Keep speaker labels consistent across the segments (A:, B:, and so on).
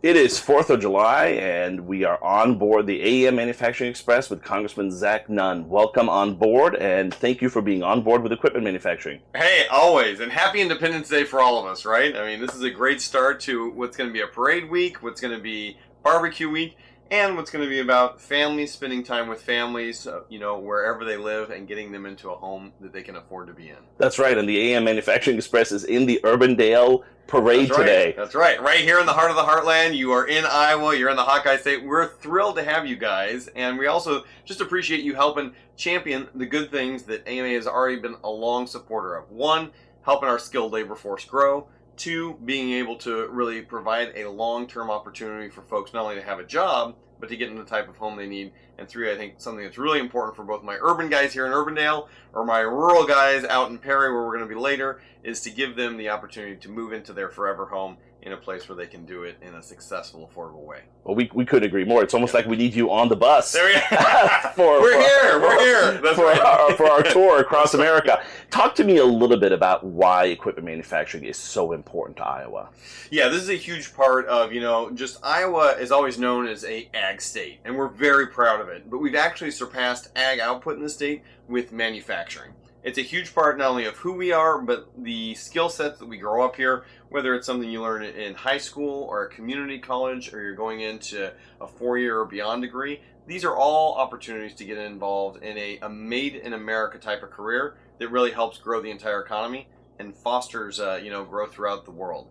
A: It is 4th of July, and we are on board the AEM Manufacturing Express with Congressman Zach Nunn. Welcome on board, and thank you for being on board with equipment manufacturing.
B: Hey, always. And happy Independence Day for all of us, right? I mean, this is a great start to what's going to be a parade week, what's going to be barbecue week, and what's going to be about families spending time with families, wherever they live, and getting them into a home that they can afford to be in.
A: That's right, and the AEM Manufacturing Express is in the Urbandale Parade today.
B: That's right. Right here in the heart of the heartland. You are in Iowa. You're in the Hawkeye State. We're thrilled to have you guys, and we also just appreciate you helping champion the good things that AMA has already been a long supporter of. One, helping our skilled labor force grow. Two, being able to really provide a long-term opportunity for folks not only to have a job, but to get in the type of home they need. And three, I think something that's really important for both my urban guys here in Urbandale or my rural guys out in Perry, where we're going to be later, is to give them the opportunity to move into their forever home in a place where they can do it in a successful, affordable way.
A: Well, we couldn't agree more. It's almost like we need you on the bus.
B: There we go. We're here. That's right.
A: For our tour across America. Talk to me a little bit about why equipment manufacturing is so important to Iowa.
B: Yeah, this is a huge part of, just Iowa is always known as a ag state, and we're very proud of it. But we've actually surpassed ag output in the state with manufacturing. It's a huge part not only of who we are, but the skill sets that we grow up here, whether it's something you learn in high school or a community college, or you're going into a 4-year or beyond degree. These are all opportunities to get involved in a made in America type of career that really helps grow the entire economy and fosters, growth throughout the world.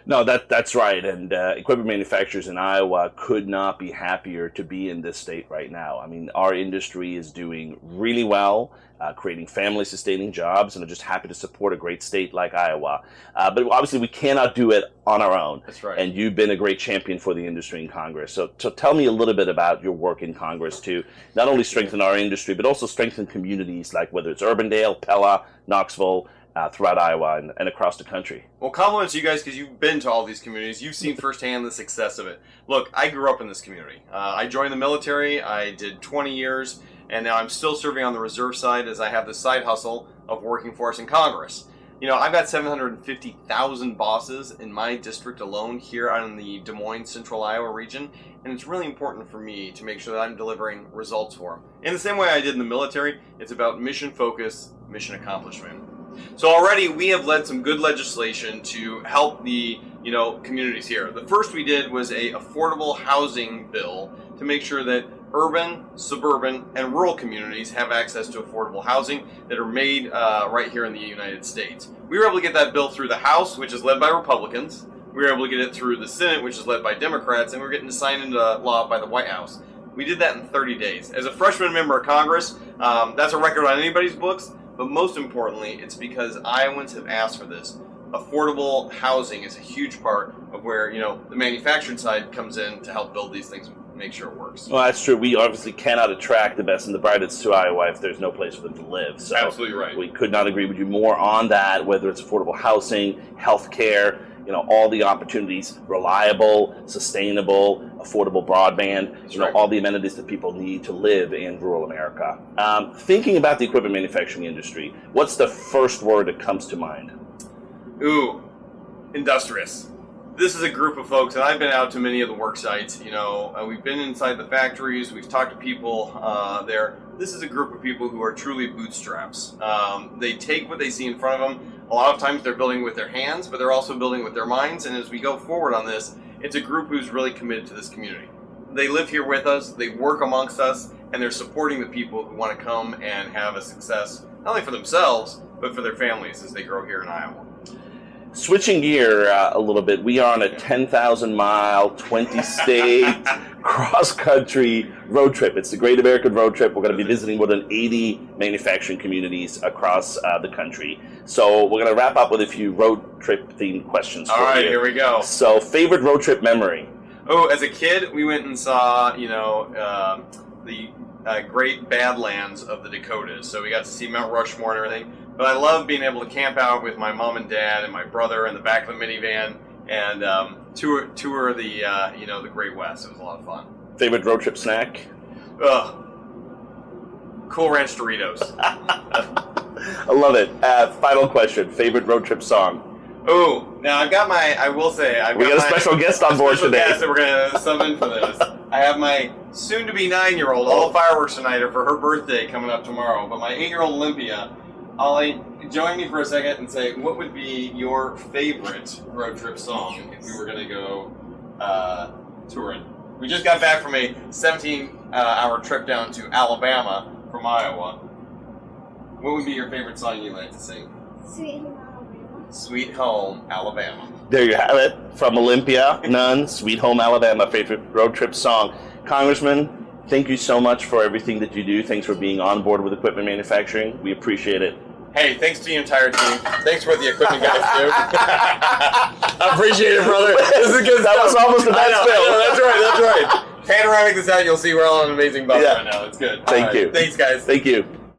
A: No, that's right, and equipment manufacturers in Iowa could not be happier to be in this state right now. I mean, our industry is doing really well, creating family-sustaining jobs, and I'm just happy to support a great state like Iowa. But obviously, we cannot do it on our own.
B: That's right.
A: And you've been a great champion for the industry in Congress. So tell me a little bit about your work in Congress to not only strengthen our industry, but also strengthen communities like whether it's Urbandale, Pella, Knoxville, throughout Iowa and across the country.
B: Well, compliments to you guys because you've been to all these communities. You've seen firsthand the success of it. Look, I grew up in this community. I joined the military. I did 20 years, and now I'm still serving on the reserve side as I have the side hustle of working for us in Congress. I've got 750,000 bosses in my district alone here out in the Des Moines, Central Iowa region, and it's really important for me to make sure that I'm delivering results for them. In the same way I did in the military, it's about mission focus, mission accomplishment. So already we have led some good legislation to help the communities here. The first we did was a affordable housing bill to make sure that urban, suburban, and rural communities have access to affordable housing that are made right here in the United States. We were able to get that bill through the House, which is led by Republicans. We were able to get it through the Senate, which is led by Democrats, and we're getting it signed into law by the White House. We did that in 30 days. As a freshman member of Congress, that's a record on anybody's books. But most importantly, it's because Iowans have asked for this. Affordable housing is a huge part of where, the manufacturing side comes in to help build these things and make sure it works.
A: Well, that's true. We obviously cannot attract the best and the brightest to Iowa if there's no place for them to live. So
B: absolutely right.
A: We could not agree with you more on that, whether it's affordable housing, health care, all the opportunities, reliable, sustainable, affordable broadband, all the amenities that people need to live in rural America. Thinking about the equipment manufacturing industry, what's the first word that comes to mind?
B: Ooh, industrious. This is a group of folks, and I've been out to many of the work sites, we've been inside the factories, we've talked to people there. This is a group of people who are truly bootstraps. They take what they see in front of them. A lot of times they're building with their hands, but they're also building with their minds, and as we go forward on this, it's a group who's really committed to this community. They live here with us, they work amongst us, and they're supporting the people who want to come and have a success, not only for themselves, but for their families as they grow here in Iowa.
A: Switching gear a little bit, we are on a 10,000-mile, 20-state, cross-country road trip. It's the Great American Road Trip. We're going to be visiting more than 80 manufacturing communities across the country. So we're going to wrap up with a few road trip-themed questions for you.
B: All right, here we go.
A: So, favorite road trip memory?
B: Oh, as a kid, we went and saw, the great Badlands of the Dakotas. So we got to see Mount Rushmore and everything. But I love being able to camp out with my mom and dad and my brother in the back of the minivan and tour the the Great West. It was a lot of fun.
A: Favorite road trip snack?
B: Cool Ranch Doritos.
A: I love it. Final question. Favorite road trip song?
B: Ooh, now I've got my. I will say
A: We got a special guest on board
B: special
A: today.
B: guest that we're gonna summon for this. I have my soon-to-be 9-year-old. All the fireworks tonight are for her birthday coming up tomorrow. But my 8-year-old Olympia, Ollie, join me for a second and say, what would be your favorite road trip song if we were gonna go touring? We just got back from a 17-hour trip down to Alabama from Iowa. What would be your favorite song you like to sing?
C: Sweet Home Alabama.
B: Sweet Home Alabama.
A: There you have it. From Olympia, Nunn, Sweet Home Alabama, favorite road trip song. Congressman, thank you so much for everything that you do. Thanks for being on board with equipment manufacturing. We appreciate it.
B: Hey, thanks to the entire team. Thanks for what the equipment guys do. I appreciate it, brother. This is good
A: That
B: stuff.
A: was almost a bad
B: I
A: spill.
B: know, that's right. Panoramic this out, you'll see we're all on an amazing bus right now. It's good.
A: Thank
B: All right.
A: you.
B: Thanks, guys.
A: Thank you.